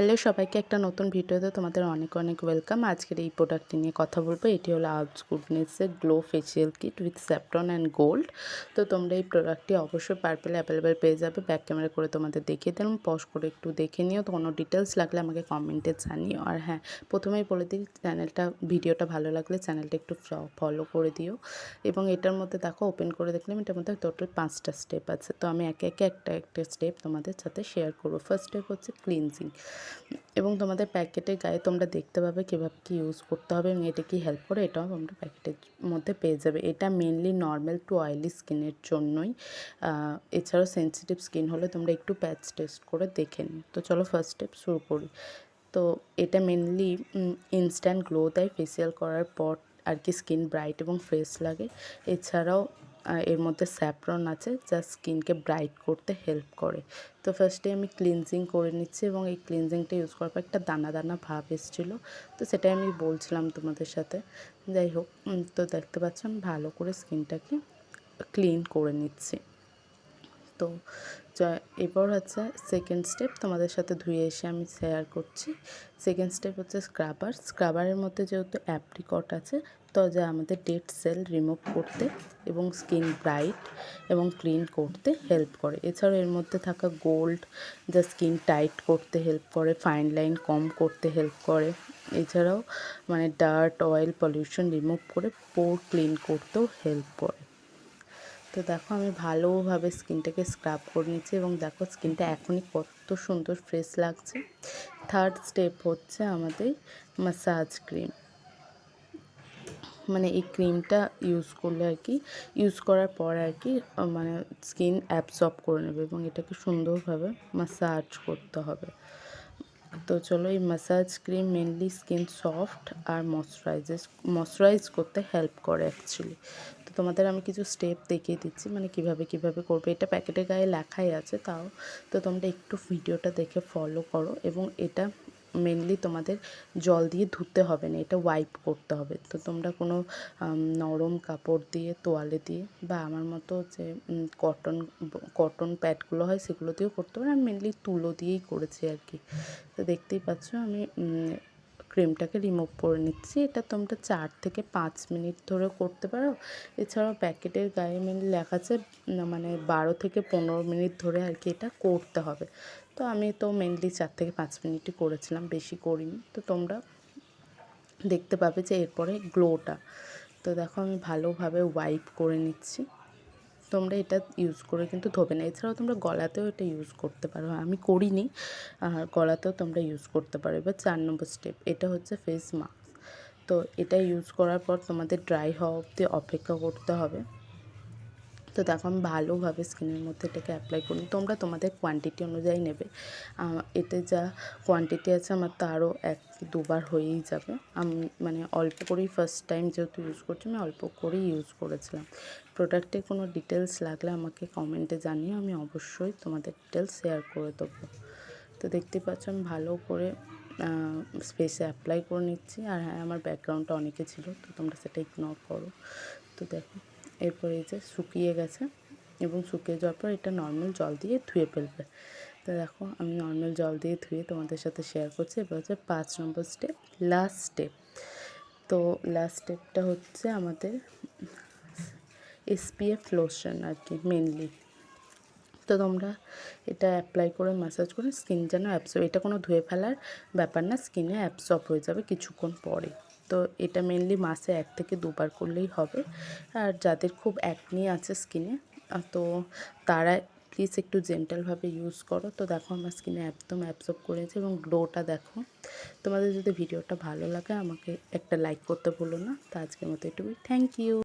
Hello সবাইকে একটা নতুন ভিডিওতে তোমাদের অনেক অনেক ওয়েলকাম। আজকের এই প্রোডাক্টটি নিয়ে কথা বলবো। এটি হলো আর্টস গুডনেসের glow facial kit with saffron and gold. তো তোমরা এই প্রোডাক্টটি অবশ্যই পার্পেলে অ্যাভেলেবেল পেয়ে যাবে। ব্যাক ক্যামেরা করে তোমাদের দেখিয়ে দিলাম, পজ করে একটু দেখে নিও। তো কোনো ডিটেলস লাগলে আমাকে কমেন্টে জানিও। আর হ্যাঁ, প্রথমেই বলে দিই, ভিডিওটা ভালো লাগলে চ্যানেলটা একটু ফলো করে দিও। এবং এটার মধ্যে দেখো, ওপেন করে দেখলাম এটার মধ্যে টোটাল 5টা স্টেপ আছে। তো আমি একে একে একটা স্টেপ তোমাদের সাথে শেয়ার করবো। ফার্স্ট স্টেপ হচ্ছে ক্লিনজিং। এবং তোমাদের প্যাকেটের গায়ে তোমরা দেখতে পাবে কীভাবে কী ইউজ করতে হবে এবং এটা কি হেল্প করে, এটাও তোমরা প্যাকেটের মধ্যে পেয়ে যাবে। এটা মেনলি নর্মাল টু অয়েলি স্কিনের জন্যই। এছাড়াও সেন্সিটিভ স্কিন হলে তোমরা একটু প্যাচ টেস্ট করে দেখে নিও। তো চলো ফার্স্ট স্টেপ শুরু করি। তো এটা মেনলি ইনস্ট্যান্ট গ্লো দেয় ফেসিয়াল করার পর আর কি, স্কিন ব্রাইট এবং ফ্রেশ লাগে। এছাড়াও এর মধ্যে স্যাফরন আছে যা স্কিনকে ব্রাইট করতে হেল্প করে। তো ফার্স্টে আমি ক্লিনজিং করে নিচ্ছি এবং এই ক্লিনজিংটা ইউজ করার পর একটা দানা দানা ভাব এসেছিলো, তো সেটাই আমি বলছিলাম তোমাদের সাথে। যাই হোক, তো দেখতে পাচ্ছ আমি ভালো করে স্কিনটাকে ক্লিন করে নিচ্ছি। তো এরপর হচ্ছে সেকেন্ড স্টেপ তোমাদের সাথে ধুয়ে এসে আমি শেয়ার করছি। সেকেন্ড স্টেপ হচ্ছে স্ক্রাবারের মধ্যে যেহেতু অ্যাপ্রিকট আছে, তো যা আমাদের ডেড সেল রিমুভ করতে এবং স্কিন ব্রাইট এবং ক্লিন করতে হেল্প করে। এছাড়াও এর মধ্যে থাকা গোল্ড যা স্কিন টাইট করতে হেল্প করে, ফাইন লাইন কম করতে হেল্প করে। এছাড়াও মানে ডার্ট অয়েল পলিউশন রিমুভ করে পোর ক্লিন করতেও হেল্প করে। তো দেখো আমি ভালোভাবে স্কিনটাকে স্ক্রাব করে নিচ্ছি এবং দেখো স্কিনটা এখনই কত সুন্দর ফ্রেশ লাগছে। থার্ড স্টেপ হচ্ছে আমাদের ম্যাসাজ ক্রিম। মানে এই ক্রিমটা ইউজ করলে আর কি, ইউজ করার পর আর কি মানে স্কিন অ্যাবসর্ব করে নেবে এবং এটাকে সুন্দরভাবে ম্যাসাজ করতে হবে। তো চলো, এই massage cream mainly skin soft আর ময়শ্চারাইজ করতে হেল্প করে অ্যাকচুয়ালি। তো তোমাদের আমি কিছু স্টেপ দেখিয়ে দিচ্ছি, মানে কিভাবে করবে। এটা প্যাকেটের গায়ে লেখাই আছে তাও, তো তোমরা একটু ভিডিওটা দেখে ফলো করো। এবং এটা মেনলি তোমাদের জল দিয়ে ধুতে হবে না, এটা ওয়াইপ করতে হবে। তো তোমরা কোনো নরম কাপড় দিয়ে, তোয়ালে দিয়ে, বা আমার মতো যে কটন প্যাডগুলো হয় সেগুলো দিয়েও করতে পারো। আমি মেনলি তুলো দিয়েই করেছি আর কি। তো দেখতেই পাচ্ছ আমি ক্রিমটাকে রিমুভ করে নিচ্ছি। এটা তোমরা 4 থেকে 5 মিনিট ধরেও করতে পারো। এছাড়াও প্যাকেটের গায়ে মেনলি লেখা আছে মানে 12 থেকে 15 মিনিট ধরে আর কি এটা করতে হবে। তো আমি তো মেনলি 4 থেকে 5 মিনিটই করেছিলাম, বেশি করিনি। তো তোমরা দেখতে পাবে যে এরপরে গ্লোটা। তো দেখো আমি ভালোভাবে ওয়াইপ করে নিচ্ছি। তোমরা এটা ইউজ করে কিন্তু ধোবে না। এছাড়াও তোমরা গলাতেও এটা ইউজ করতে পারো, আমি করিনি, আর গলাতেও তোমরা ইউজ করতে পারো। এবার 4 নম্বর স্টেপ, এটা হচ্ছে ফেস মাস্ক। তো এটা ইউজ করার পর তোমাদের ড্রাই হওয়া অবধি অপেক্ষা করতে হবে। তো দেখো আমি ভালোভাবে স্কিনের মধ্যে এটাকে অ্যাপ্লাই করি। তোমরা তোমাদের কোয়ান্টিটি অনুযায়ী নেবে। এতে যা কোয়ান্টিটি আছে আমার তো আরও 1-2 বার হয়েই যাবে। আমি মানে অল্প করেই ফার্স্ট টাইম যেহেতু ইউজ করছি, আমি অল্প করেই ইউজ করেছিলাম। প্রোডাক্টের কোনো ডিটেলস লাগলে আমাকে কমেন্টে জানিয়ে আমি অবশ্যই তোমাদের ডিটেলস শেয়ার করে দেবো। তো দেখতে পাচ্ছ আমি ভালো করে স্পেসে অ্যাপ্লাই করে নিচ্ছি। আর হ্যাঁ, আমার ব্যাকগ্রাউন্ডটা অনেকে ছিল, তো তোমরা সেটা ইগনোর করো। তো দেখো এরপর এই যে শুকিয়ে গেছে এবং শুকিয়ে যাওয়ার পর এটা নর্মাল জল দিয়ে ধুয়ে ফেলবে। তো দেখো আমি নর্মাল জল দিয়ে ধুয়ে তোমাদের সাথে শেয়ার করছি। এবার হচ্ছে 5 নম্বর স্টেপ, লাস্ট স্টেপ। তো লাস্ট স্টেপটা হচ্ছে আমাদের SPF লোশন আর কি মেনলি। তো তোমরা এটা অ্যাপ্লাই করে ম্যাসাজ করে স্কিন যেন অ্যাবসর্ব, এটা কোনো ধুয়ে ফেলার ব্যাপার না, স্কিনে অ্যাবসর্ব হয়ে যাবে কিছুক্ষণ পরে। তো এটা মেনলি মাসে 1 থেকে 2 বার করলেই হবে। আর যাদের খুব অ্যাকনি আছে স্কিনে, তো তারা প্লিজ একটু জেন্টালভাবে ইউজ করো। তো দেখো আমার স্কিনে একদম অ্যাবসর্ব করেছে এবং গ্লোটা দেখো। তোমাদের যদি ভিডিওটা ভালো লাগে আমাকে একটা লাইক করতে ভুলো না। তো আজকের মতো এটুকুই, থ্যাংক ইউ।